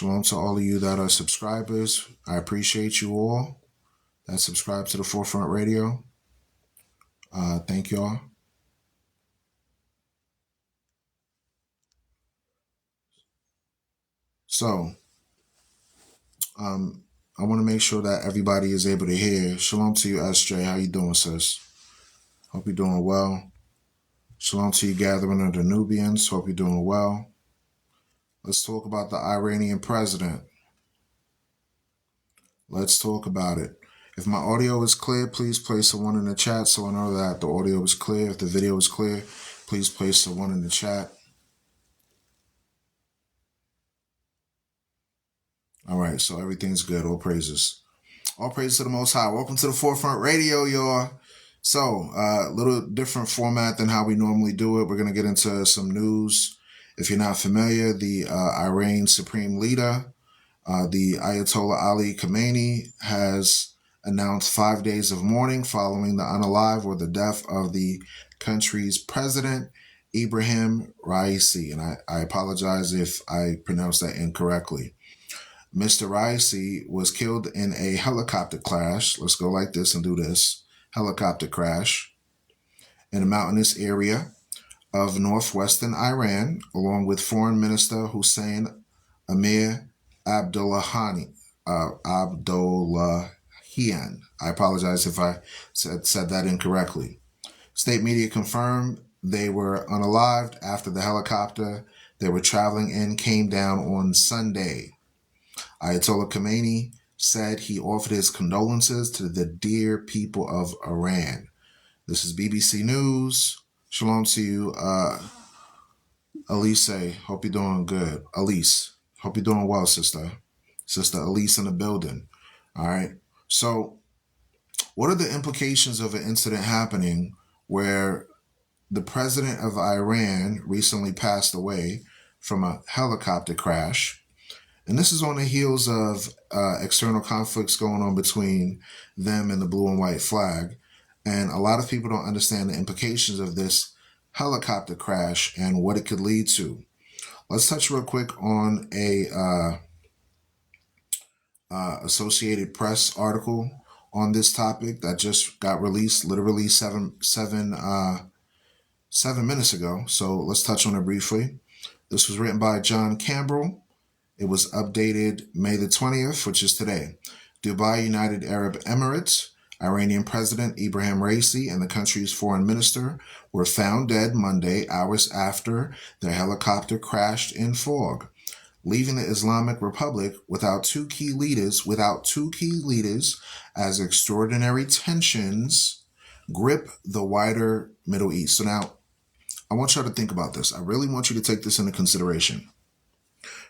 Shalom to all of you that are subscribers. I appreciate you all that subscribe to the Forefront Radio. Thank y'all. So, I want to make sure that everybody is able to hear. Shalom to you, SJ. How you doing, sis? Hope you're doing well. Shalom to you, gathering of the Nubians. Hope you're doing well. Let's talk about the Iranian president. Let's talk about it. If my audio is clear, please place a 1 in the chat so I know that the audio is clear. If the video is clear, please place a 1 in the chat. All right, so everything's good. All praises. All praises to the Most High. Welcome to the Forefront Radio, y'all. So, a little different format than how we normally do it. We're going to get into some news. If you're not familiar, the Iran Supreme Leader, the Ayatollah Ali Khamenei, has announced 5 days of mourning following the unalive or the death of the country's president, Ibrahim Raisi. And I apologize if I pronounced that incorrectly. Mr. Raisi was killed in a helicopter crash. Let's go like this and do this. Helicopter crash in a mountainous area of northwestern Iran, along with Foreign Minister Hussein Amir Abdullahian. I apologize if I said that incorrectly. State media confirmed they were unalived after the helicopter they were traveling in came down on Sunday. Ayatollah Khamenei said he offered his condolences to the dear people of Iran. This is BBC News. Shalom to you, Elise. Hope you're doing good. Elise, hope you're doing well, sister. Sister Elise in the building. All right. So what are the implications of an incident happening where the president of Iran recently passed away from a helicopter crash? And this is on the heels of external conflicts going on between them and the blue and white flag. And a lot of people don't understand the implications of this helicopter crash and what it could lead to. Let's touch real quick on a Associated Press article on this topic that just got released literally seven minutes ago. So let's touch on it briefly. This was written by John Campbell. It was updated May the 20th, which is today. Dubai, United Arab Emirates. Iranian President Ibrahim Raisi and the country's foreign minister were found dead Monday, hours after their helicopter crashed in fog, leaving the Islamic Republic without two key leaders as extraordinary tensions grip the wider Middle East. So now, I want y'all to think about this. I really want you to take this into consideration.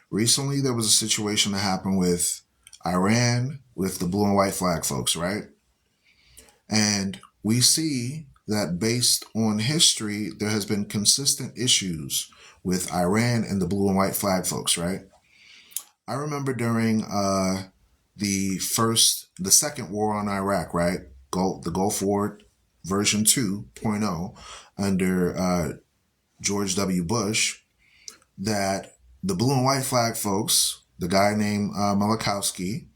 Recently, there was a situation that happened with Iran, with the blue and white flag folks, right? And we see that based on history, there has been consistent issues with Iran and the blue and white flag folks, right? I remember during the second war on Iraq, right? The Gulf War version 2.0 under George W. Bush, that the blue and white flag folks, the guy named Malachowski,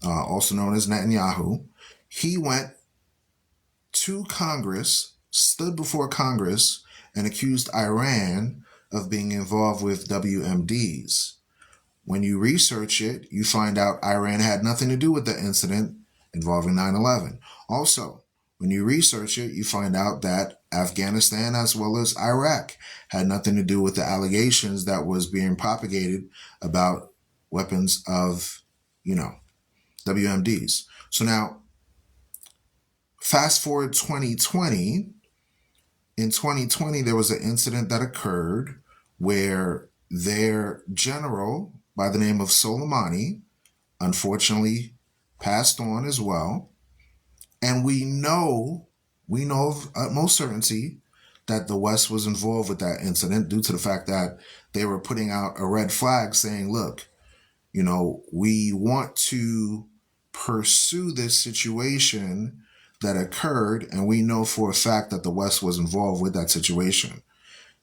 also known as Netanyahu, he went to Congress, stood before Congress, and accused Iran of being involved with WMDs. When you research it, you find out Iran had nothing to do with the incident involving 9/11. Also, when you research it, you find out that Afghanistan as well as Iraq had nothing to do with the allegations that was being propagated about weapons of, WMDs. So now, fast forward 2020. In 2020, there was an incident that occurred where their general by the name of Soleimani unfortunately passed on as well. And we know of utmost certainty that the West was involved with that incident due to the fact that they were putting out a red flag saying, look, we want to pursue this situation that occurred, and we know for a fact that the West was involved with that situation.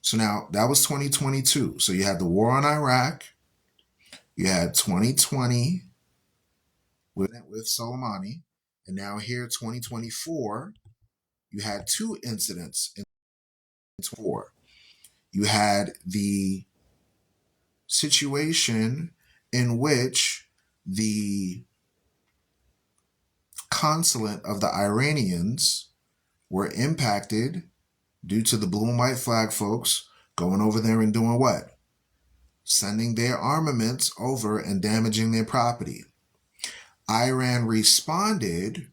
So now that was 2022. So you had the war on Iraq, You had 2020 with Soleimani, and now here 2024, you had two incidents in 2024. You had the situation in which the consulate of the Iranians were impacted due to the blue and white flag folks going over there and doing what? Sending their armaments over and damaging their property. Iran responded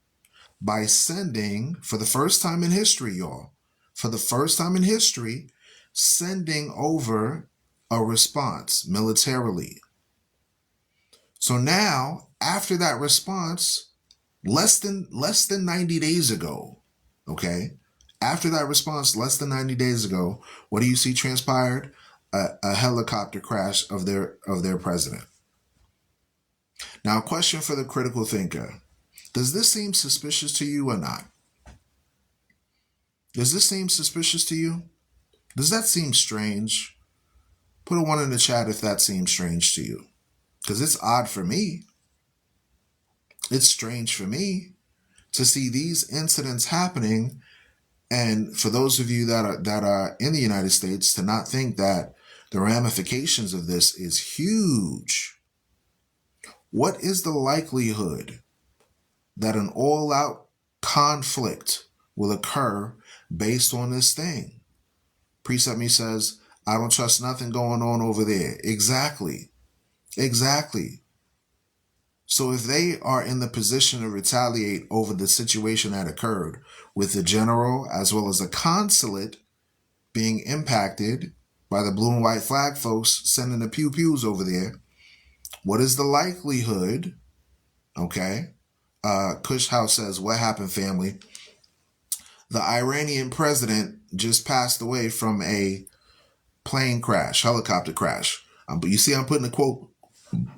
by sending, for the first time in history, y'all, for the first time in history, sending over a response militarily. So now, after that response, less than 90 days ago, okay? After that response, less than 90 days ago, what do you see transpired? A helicopter crash of their president. Now, a question for the critical thinker. Does this seem suspicious to you or not? Does this seem suspicious to you? Does that seem strange? Put a 1 in the chat if that seems strange to you. Because it's odd for me. It's strange for me to see these incidents happening. And for those of you that are in the United States, to not think that the ramifications of this is huge. What is the likelihood that an all-out conflict will occur based on this thing? Precept me says, I don't trust nothing going on over there. Exactly. So if they are in the position to retaliate over the situation that occurred with the general as well as the consulate being impacted by the blue and white flag folks sending the pew-pews over there, what is the likelihood? Okay. Kush House says, what happened, family? The Iranian president just passed away from a plane crash, helicopter crash. But you see, I'm putting a quote,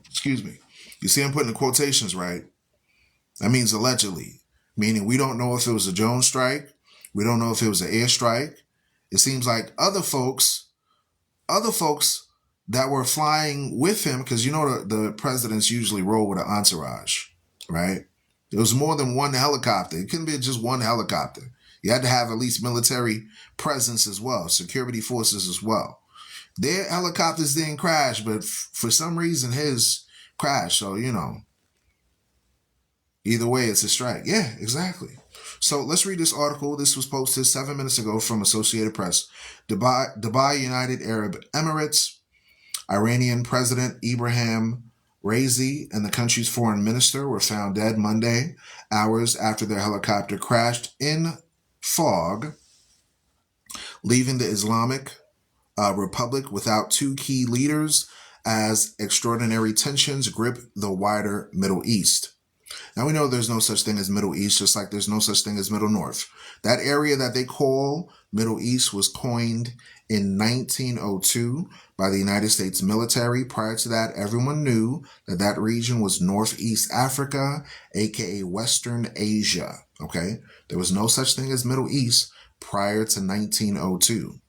excuse me. You see, I'm putting the quotations, right? That means allegedly, meaning we don't know if it was a drone strike. We don't know if it was an airstrike. It seems like other folks that were flying with him, because you know the presidents usually roll with an entourage, right? There was more than one helicopter. It couldn't be just one helicopter. You had to have at least military presence as well, security forces as well. Their helicopters didn't crash, but for some reason his crashed. So, either way, it's a strike. Yeah, exactly. So let's read this article. This was posted 7 minutes ago from Associated Press. Dubai United Arab Emirates, Iranian President Ibrahim Raisi and the country's foreign minister were found dead Monday, hours after their helicopter crashed in fog, leaving the Islamic Republic without two key leaders as extraordinary tensions grip the wider Middle East. Now, we know there's no such thing as Middle East, just like there's no such thing as Middle North. That area that they call Middle East was coined in 1902 by the United States military. Prior to that, everyone knew that that region was Northeast Africa, aka Western Asia. Okay? There was no such thing as Middle East prior to 1902.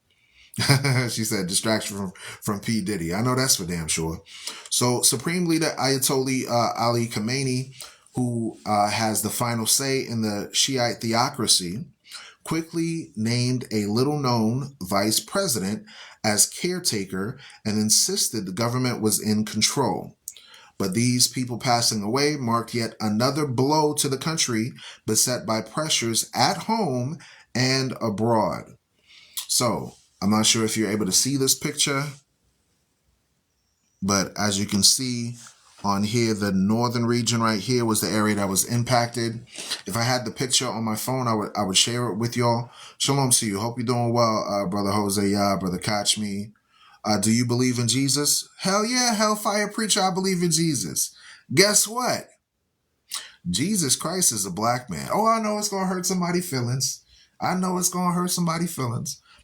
She said, distraction from P. Diddy. I know that's for damn sure. So, Supreme Leader Ayatollah Ali Khamenei, who has the final say in the Shiite theocracy, quickly named a little-known vice president as caretaker and insisted the government was in control. But these people passing away marked yet another blow to the country beset by pressures at home and abroad. So, I'm not sure if you're able to see this picture, but as you can see on here, the northern region right here was the area that was impacted. If I had the picture on my phone, I would share it with y'all. Shalom to you. Hope you're doing well, Brother Jose, Brother Catch Me. Do you believe in Jesus? Hell yeah, Hellfire Preacher, I believe in Jesus. Guess what? Jesus Christ is a black man. Oh, I know it's going to hurt somebody's feelings.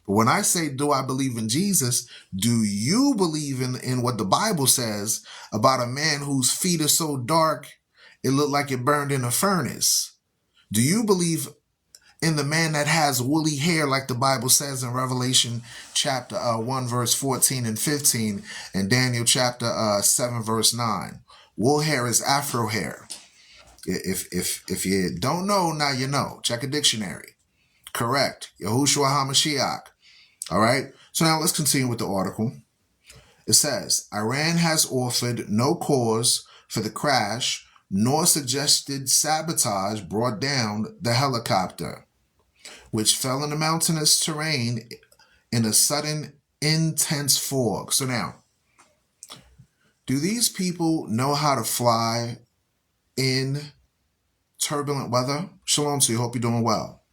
But when I say, do I believe in Jesus? Do you believe in what the Bible says about a man whose feet are so dark, it looked like it burned in a furnace? Do you believe in the man that has woolly hair, like the Bible says in Revelation chapter 1, verse 14 and 15, and Daniel chapter 7, verse 9. Wool hair is Afro hair. If you don't know, now you know. Check a dictionary. Correct. Yahushua HaMashiach. All right. So now let's continue with the article. It says, Iran has offered no cause for the crash, nor suggested sabotage brought down the helicopter, which fell in the mountainous terrain in a sudden, intense fog. So now, do these people know how to fly in turbulent weather? Shalom to you. Hope you're doing well.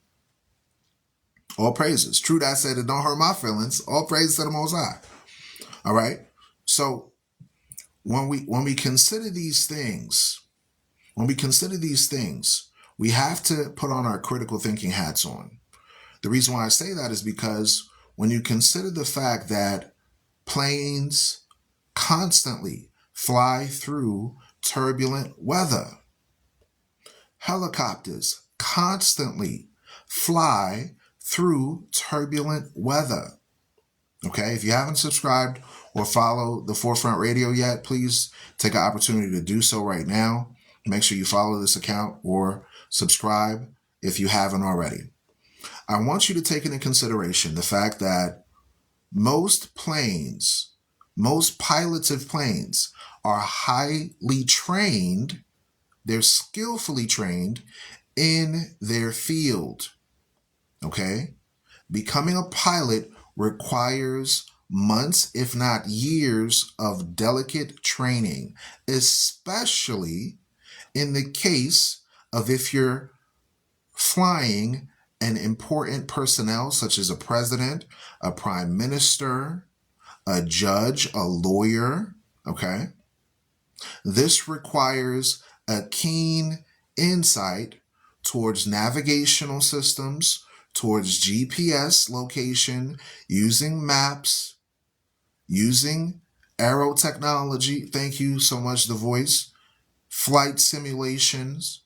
All praises. True that said, it don't hurt my feelings. All praises to the Most High. All right. So when we consider these things, we have to put on our critical thinking hats on. The reason why I say that is because when you consider the fact that planes constantly fly through turbulent weather, helicopters constantly fly through turbulent weather. Okay, if you haven't subscribed or follow the Forefront Radio yet, please take an opportunity to do so right now. Make sure you follow this account or subscribe if you haven't already. I want you to take into consideration the fact that most pilots of planes are highly trained, they're skillfully trained in their field. Okay? Becoming a pilot requires months, if not years, of delicate training, especially in the case of if you're flying an important personnel such as a president, a prime minister, a judge, a lawyer, okay? This requires a keen insight towards navigational systems, towards GPS location, using maps, using aero technology. Thank you so much, The Voice. Flight simulations.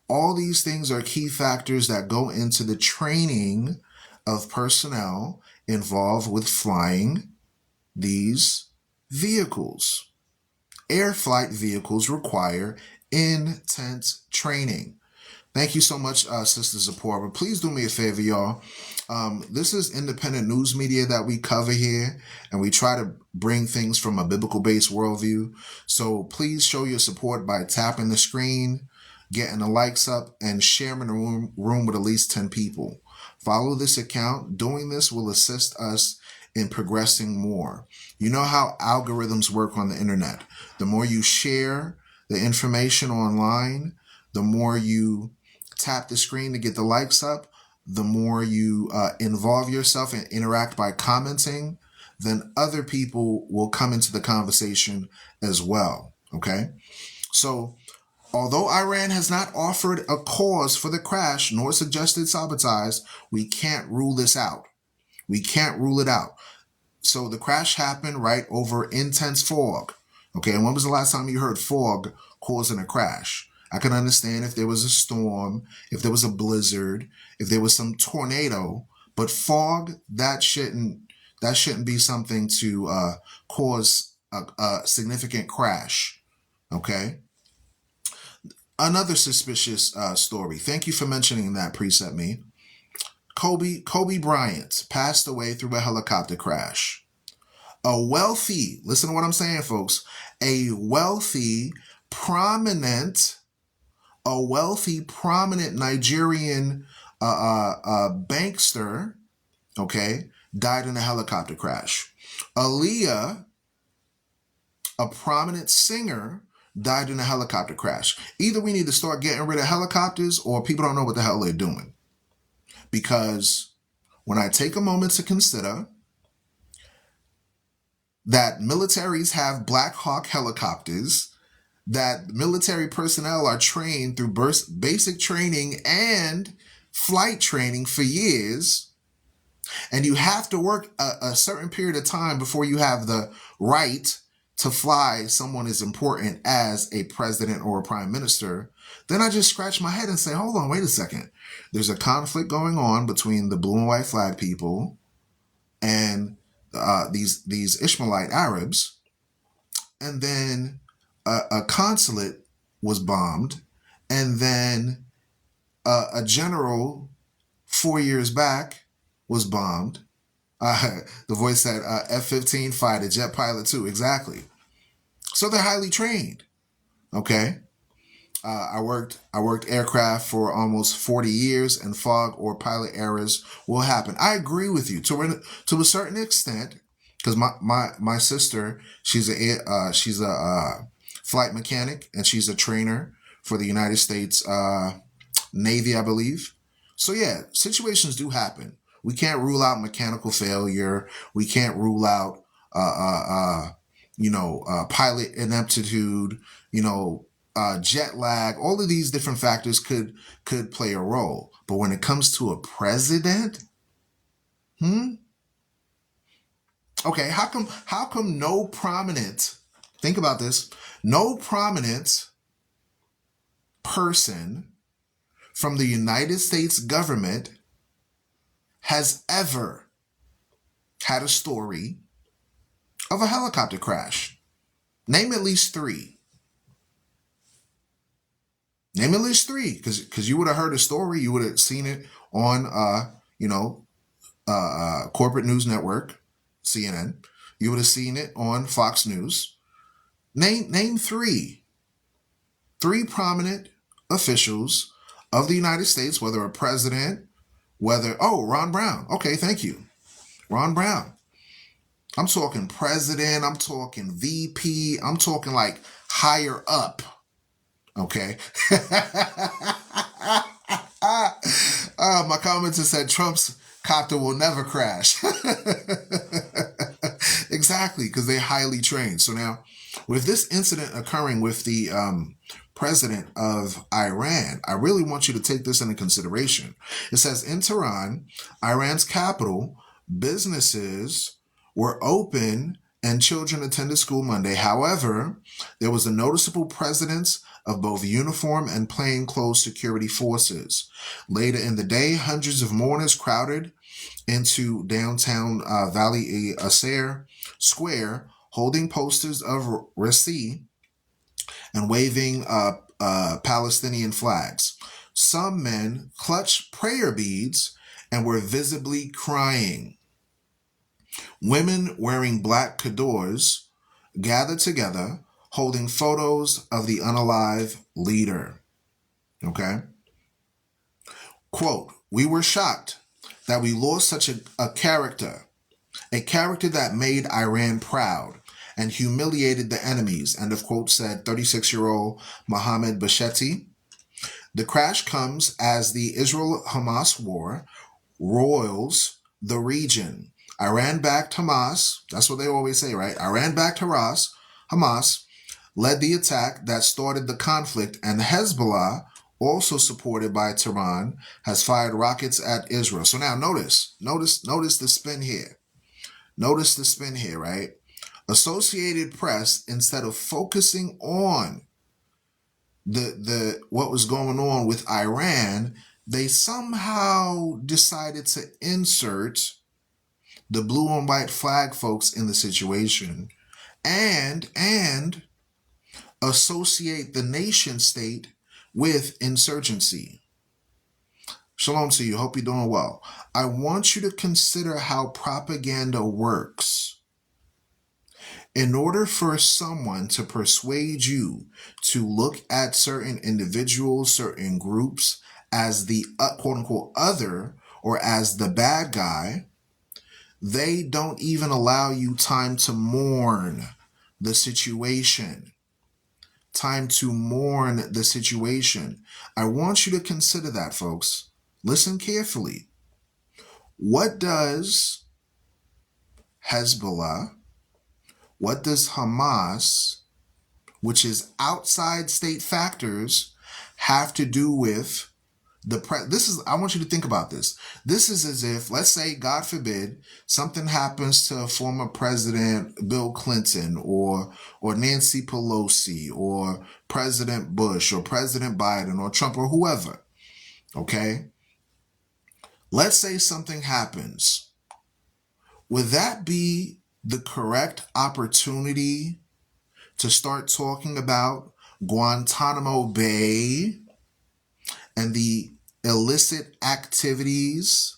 All these things are key factors that go into the training of personnel involved with flying these vehicles. Air flight vehicles require intense training. Thank you so much, Sister Zipporah. Please do me a favor, y'all. This is independent news media that we cover here, and we try to bring things from a biblical-based worldview. So please show your support by tapping the screen, getting the likes up, and sharing the room with at least 10 people. Follow this account. Doing this will assist us in progressing more. You know how algorithms work on the internet. The more you share the information online, the more you tap the screen to get the likes up, the more you involve yourself and interact by commenting, then other people will come into the conversation as well. Okay? So, although Iran has not offered a cause for the crash nor suggested sabotage, we can't rule this out. We can't rule it out. So the crash happened right over intense fog. Okay, and when was the last time you heard fog causing a crash? I can understand if there was a storm, if there was a blizzard, if there was some tornado, but fog, that shouldn't be something to cause a significant crash. Okay. Another suspicious story. Thank you for mentioning that, Precept Me. Kobe Bryant passed away through a helicopter crash. Listen to what I'm saying, folks, a wealthy, prominent Nigerian bankster, okay, died in a helicopter crash. Aaliyah, a prominent singer, died in a helicopter crash. Either we need to start getting rid of helicopters or people don't know what the hell they're doing. Because when I take a moment to consider that militaries have Black Hawk helicopters, that military personnel are trained through basic training and flight training for years, and you have to work a certain period of time before you have the right to fly someone as important as a president or a prime minister, then I just scratch my head and say, hold on, wait a second. There's a conflict going on between the blue and white flag people and these Ishmaelite Arabs, and then a consulate was bombed, and then a general 4 years back was bombed. The voice said F-15 fighter, jet pilot too. Exactly. So they're highly trained. Okay. I worked aircraft for almost 40 years, and fog or pilot errors will happen. I agree with you to a certain extent, because my sister, she's a flight mechanic, and she's a trainer for the United States Navy, I believe. So yeah, situations do happen. We can't rule out mechanical failure. We can't rule out, pilot ineptitude, jet lag. All of these different factors could play a role. But when it comes to a president, okay, how come no prominent, think about this, no prominent person from the United States government has ever had a story of a helicopter crash? Name at least three. Name at least three, because you would have heard a story, you would have seen it on corporate news network, CNN. You would have seen it on Fox News. Name three prominent officials of the United States, whether a president, Ron Brown. Okay, thank you. Ron Brown. I'm talking president, I'm talking VP, I'm talking like higher up. Okay. My commenter said Trump's copter will never crash. Exactly, because they're highly trained. So now, with this incident occurring with the president of Iran, I really want you to take this into consideration. It says in Tehran, Iran's capital, businesses were open and children attended school Monday. However, there was a noticeable presence of both uniform and plainclothes security forces. Later in the day, hundreds of mourners crowded into downtown Valley Asr Square, holding posters of Rasi and waving Palestinian flags. Some men clutched prayer beads and were visibly crying. Women wearing black chadors gathered together, holding photos of the unalive leader. Okay? Quote, "We were shocked that we lost such a character that made Iran proud and humiliated the enemies," end of quote, said 36-year-old Mohammed Bashetti. The crash comes as the Israel-Hamas war roils the region. Iran-backed Hamas, that's what they always say, right? Iran-backed Hamas led the attack that started the conflict, and Hezbollah, also supported by Tehran, has fired rockets at Israel. So now notice the spin here. Notice the spin here, right? Associated Press, instead of focusing on the what was going on with Iran, they somehow decided to insert the blue and white flag folks in the situation and associate the nation state with insurgency. Shalom to you. Hope you're doing well. I want you to consider how propaganda works. In order for someone to persuade you to look at certain individuals, certain groups as the quote-unquote other or as the bad guy, they don't even allow you time to mourn the situation. Time to mourn the situation. I want you to consider that, folks. Listen carefully. What does Hezbollah, what does Hamas, which is outside state factors, have to do with I want you to think about this. This is as if, let's say, God forbid, something happens to former President Bill Clinton or Nancy Pelosi or President Bush or President Biden or Trump or whoever. Okay? Let's say something happens. Would that be the correct opportunity to start talking about Guantanamo Bay and the illicit activities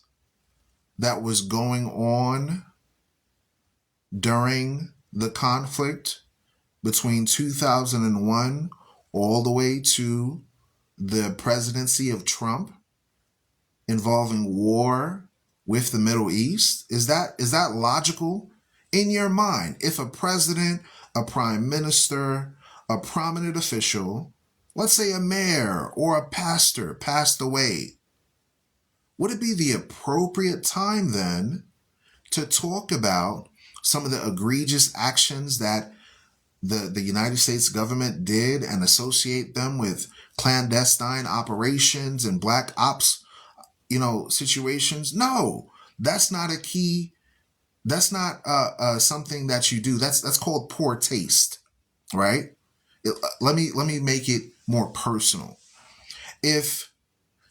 that was going on during the conflict between 2001 all the way to the presidency of Trump involving war with the Middle East? Is that logical in your mind? If a president, a prime minister, a prominent official, let's say a mayor or a pastor, passed away, would it be the appropriate time then to talk about some of the egregious actions that the United States government did and associate them with clandestine operations and black ops, situations? No, that's not a key. That's not something that you do. That's called poor taste, right? Let me make it more personal. If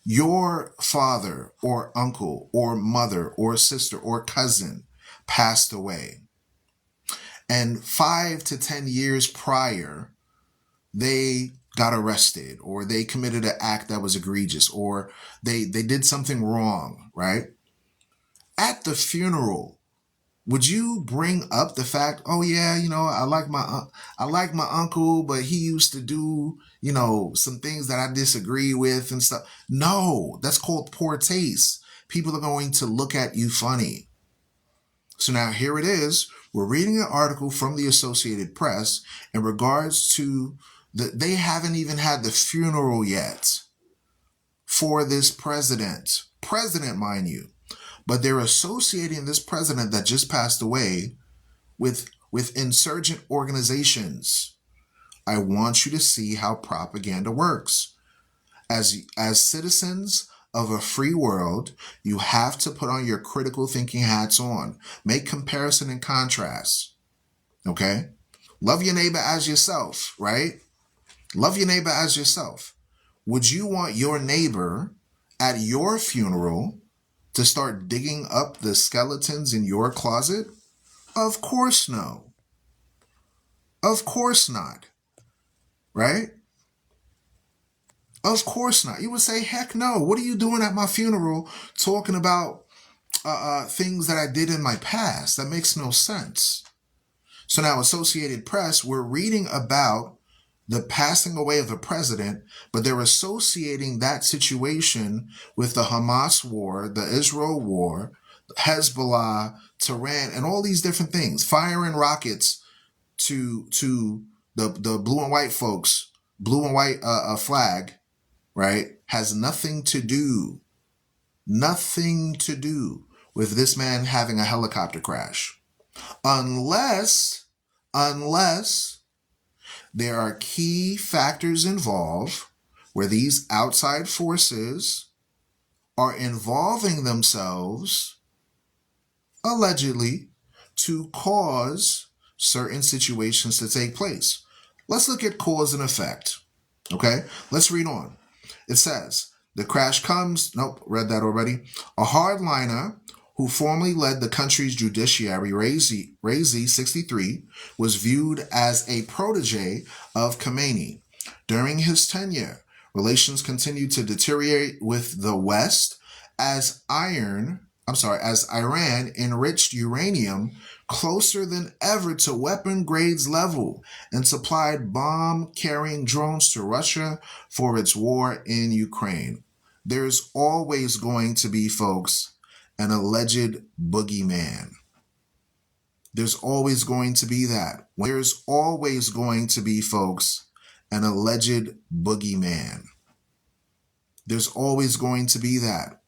your father or uncle or mother or sister or cousin passed away, and 5 to 10 years prior, they got arrested or they committed an act that was egregious or they did something wrong, right? At the funeral, would you bring up the fact, oh yeah, I like my uncle, but he used to do, some things that I disagree with and stuff? No, that's called poor taste. People are going to look at you funny. So now here it is. We're reading an article from the Associated Press in regards to they haven't even had the funeral yet for this president, mind you. But they're associating this president that just passed away with insurgent organizations. I want you to see how propaganda works. As citizens of a free world, you have to put on your critical thinking hats on. Make comparison and contrast. Okay? Love your neighbor as yourself, right? Love your neighbor as yourself. Would you want your neighbor at your funeral to start digging up the skeletons in your closet? Of course no. Of course not. Right? Of course not. You would say, heck no. What are you doing at my funeral talking about things that I did in my past? That makes no sense. So now Associated Press, we're reading about the passing away of a president, but they're associating that situation with the Hamas war, the Israel war, Hezbollah, Tehran, and all these different things, firing rockets to the blue and white folks, blue and white flag, right, has nothing to do with this man having a helicopter crash. Unless there are key factors involved where these outside forces are involving themselves, allegedly, to cause certain situations to take place. Let's look at cause and effect. Okay, let's read on. It says, the crash comes, read that already. A hardliner who formerly led the country's judiciary, Raisi 63, was viewed as a protege of Khamenei. During his tenure, relations continued to deteriorate with the West as Iran enriched uranium closer than ever to weapon grades level and supplied bomb-carrying drones to Russia for its war in Ukraine. There's always going to be, folks, an alleged boogeyman. There's always going to be that. There's always going to be, folks, an alleged boogeyman. There's always going to be that.